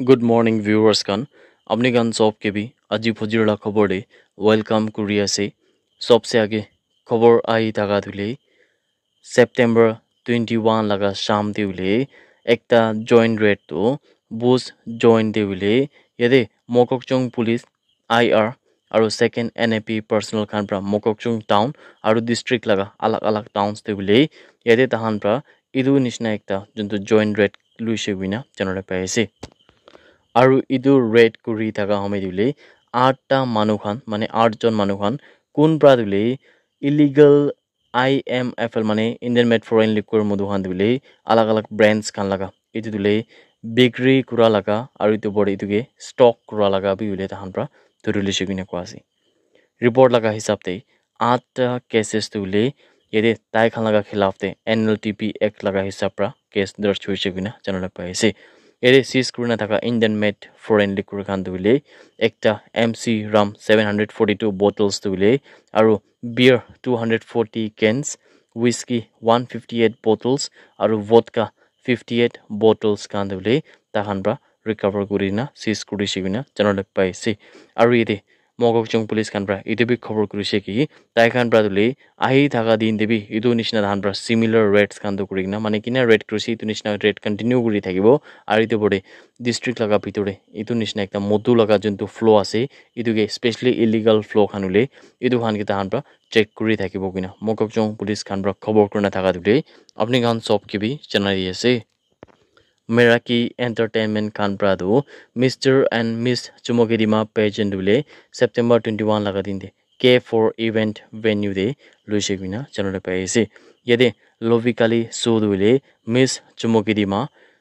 Good morning viewers kan अपने गान shop के भी अजी फुजिरला खबर दे वेलकम कुरिया से सबसे आगे खबर आई थाका दुले सेप्टेम्बर 21 लगा शाम दिउले एकता जॉइंट रेड तो बुस जॉइंट दिउले यदे मोकोकचोंग पुलिस आईआर और सेकेंड एनएपी पर्सनल खान प्रा मोकोकचोंग टाउन और डिस्ट्रिक्ट लगा अलग अलग टाउन्स दिउले यदे तहान प्रा इदु निशना एकता जंतु जॉइंट रेड लुइसे विना जनरे पाइसे আৰু ইদু ৰেড কৰি থাকা সময় দিলে 8টা মানুহ মানে 8জন মানুহ কোন পৰা দিলে ইলিগেল IMFL মানে ইন্ডিয়ান মেড ফৰেন লিকুইড মধুহান দিলে আলাগ আলাগ ব্ৰ্যান্ডস খান লাগা ইটো দিলে বিক্ৰি কৰা লাগা আৰু ইটো বড় ইটোকে স্টক কৰা লাগা বিউলে তাহান পৰা ধৰিলে শিকিনে কোৱাছি ৰিপৰ্ট লাগা হিচাপতে 8টা কেसेस দিলে यदि ताई खान लगा खिलाफ ते NLTP एक्ट लगा हिसाब pra केस दर्ज हुइसे बिना जानले पाइसे यदि सीज कुरना थाका इंडियन मेड फॉरेन लिक्विड खान दुले एकटा MC rum 742 bottles दुले आरो beer 240 cans whiskey 158 bottles आरो vodka 58 bottles खान दुले ताहान pra recover कुरिना सीज कुरिसे बिना जानले पाइसे आरो यदि मोगोकचोंग पुलिस खान प्रा इदु बि खबर कुरिसे कि ताई खान प्रा दुले आही थाका दिन देबि इदु निशना धान प्रा सिमिलर रेट्स खान दु कुरिना माने किना रेट कुरिसि इदु निशना रेट कंटिन्यू कुरि থাকিবो आरो इदु बडे डिस्ट्रिक्ट लगा भितरे इदु निशना एकटा मधु लगा जंतु फ्लो आसे इदु के स्पेशली इलीगल फ्लो खानुले इदु खान के धान प्रा चेक कुरि থাকিবो किना मोगोकचोंग पुलिस खान प्रा खबर कुरना थाका दुले अपनी गान सब के भी जनाई आसे मेराकी एंटरटेनमेंट खान प्रादो mister and miss Chumoukedima pageant दुले सेप्टेम्बर 21 लगा दिन दे K4 इवेंट वेन्यू दे लुइसे बिना जनले पाइसे यदे लोविकाली सो दुले मिस चुमोगेदिमा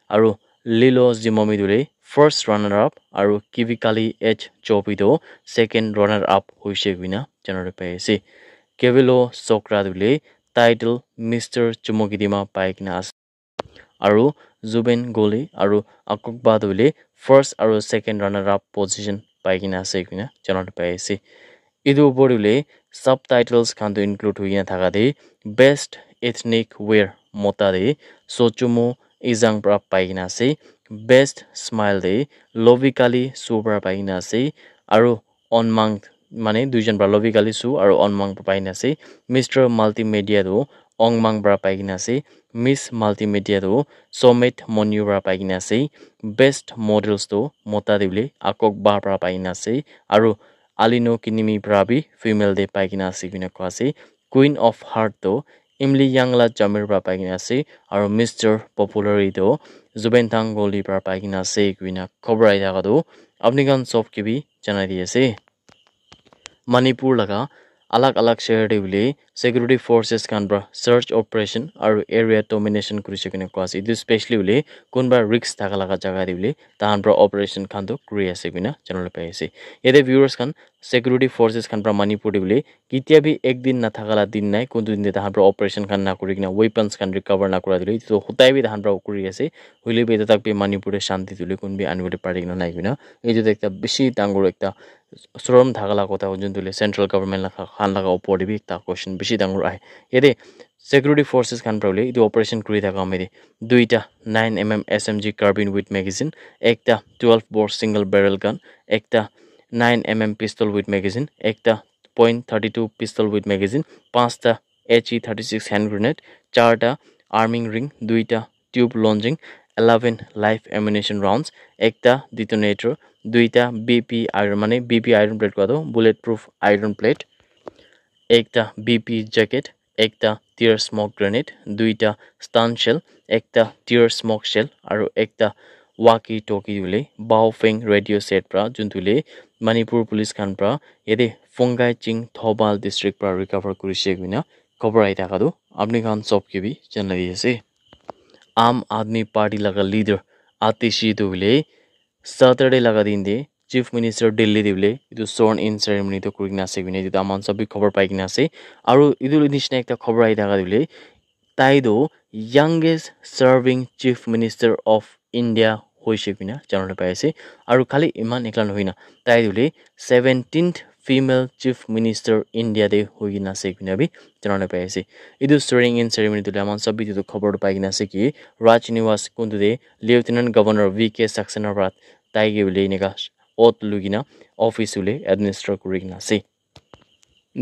आरो लिलो Zhimomi Dhule first runner up आरो किविकाली एच चोपिदो सेकेंड रनर अप होइसे बिना जनले पाइसे केवेलो सोक्रा दुले टाइटल मिस्टर चुमोगेदिमा पाइकना আৰু জুবেন গোলি আৰু আকুকবা দুলে ফাৰ্ষ্ট আৰু সেকেন্ড ৰানাৰ আপ পজিশন পাইকিনা আছে কিনা জানাত পাইছে ইদু উপৰিলে সাবটাইটেলস খানটো ইনক্লুড হৈ থাকা দে বেষ্ট এথনিক ওয়্যাৰ মতা দে সোচুমো ইজাং প্ৰা পাইকিনা আছে বেষ্ট স্মাইল দে লভিকালি সুপ্ৰা পাইকিনা আছে আৰু অনমাং মানে দুইজন প্ৰা লভিকালি সু আৰু অনমাং পাইকিনা আছে মিস্টাৰ মাল্টিমিডিয়া দো অংমাং প্ৰা পাইকিনা আছে मिस मल्टीमीडिया दो सोमेट मोन्युरा पाइना से बेस्ट मॉडल्स दो मोता दिले आकोक बापरा पाइना से आरो आलिनो किनिमी प्राबी फीमेल दे पाइना से बिना क्वासे क्वीन ऑफ हार्ट दो इमली यांगला जमिर प्रा पाइना से आरो मिस्टर पॉपुलरी दो जुबेनथांग गोली प्रा पाइना से बिना खबर आइदा दो अपनी गन सब के भी जना दिए से मणिपुर लगा अलग अलग शहर दिले सिक्योरिटी फोर्सेस खान ब्रा सर्च ऑपरेशन और एरिया डोमिनेशन कुरिसे कने क्वासी दु स्पेशली उले कोनबा रिस्क थाका लगा जगह दिले तान ब्रा ऑपरेशन खान तो क्रिया से बिना जनरल पाइसे यदे व्यूअर्स खान सिक्योरिटी फोर्सेस खान ब्रा मणिपुर दिले कितिया भी एक दिन ना थाकाला दिन नाय कोन दिन तान ब्रा ऑपरेशन खान ना कुरिना वेपन्स खान रिकवर ना कुरा दिले तो हुताय भी तान ब्रा कुरिया से हुइले बे तक बे मणिपुर शांति दिले कोन भी आनबे पार्टी ना नाय बिना एजो एकता बेसी डांगुर एकता श्रम थागला कोता जुनतुले सेंट्रल गवर्नमेंट खान लगा ऊपर भी एकता क्वेश्चन बेसी डांगुर आए यदि सिक्योरिटी फोर्सेस खान प्रले इदु ऑपरेशन करि थाका मेरे दुईटा 9mm SMG carbine with magazine एकता 12 बोर सिंगल बैरल गन एकता 9mm पिस्तल विथ मैगजीन एकता .32 पिस्तल विथ मैगजीन पांचटा HE36 हैंड ग्रेनेड चारटा आर्मिंग रिंग दुईटा tube launching 11 live ammunition rounds एकता डिटोनेटर दुईटा BP आयरन माने BP आयरन प्लेट को बुलेट प्रूफ आयरन प्लेट एकटा BP जैकेट एकटा टियर स्मोक ग्रेनेड दुईटा स्टन शेल एकटा टियर स्मोक शेल और एकटा वाकी टोकी दुले बाओफेंग रेडियो सेट प्रा जुनतुले मणिपुर पुलिस खान प्रा यदि फोंगाई चिंग थोबाल डिस्ट्रिक्ट प्रा रिकवर कुरिसे बिना खबर आइ थाका दो अपनी खान सब के भी जन लगी से आम आदमी पार्टी लगा लीडर आतिशी दुले सैटरडे लगा दिन दे चीफ मिनिस्टर दिल्ली दिले इदु स्वर्न इन सेरेमनी तो कुरिना से बिने इदु आमान सब खबर पाइकिना से आरो इदु निशना एकटा खबर आइ थाका दिले ताइदो youngest serving chief minister of India होइसे बिना जानले पाइसे आरो खाली इमान एकला नहोइना ताइदुले 17th female chief minister India दे होइना से बिना भी जानले पाइसे इदु स्वर्न इन सेरेमनी तो आमान सब खबर पाइकिना से कि राजनिवास कुंदुदे लेफ्टिनेंट गवर्नर VK सक्सेना रात taige bole ineka oath lugina office ule administer kurigina ase.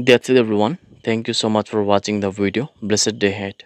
That's it everyone. Thank you so much for watching the video. Blessed day ahead.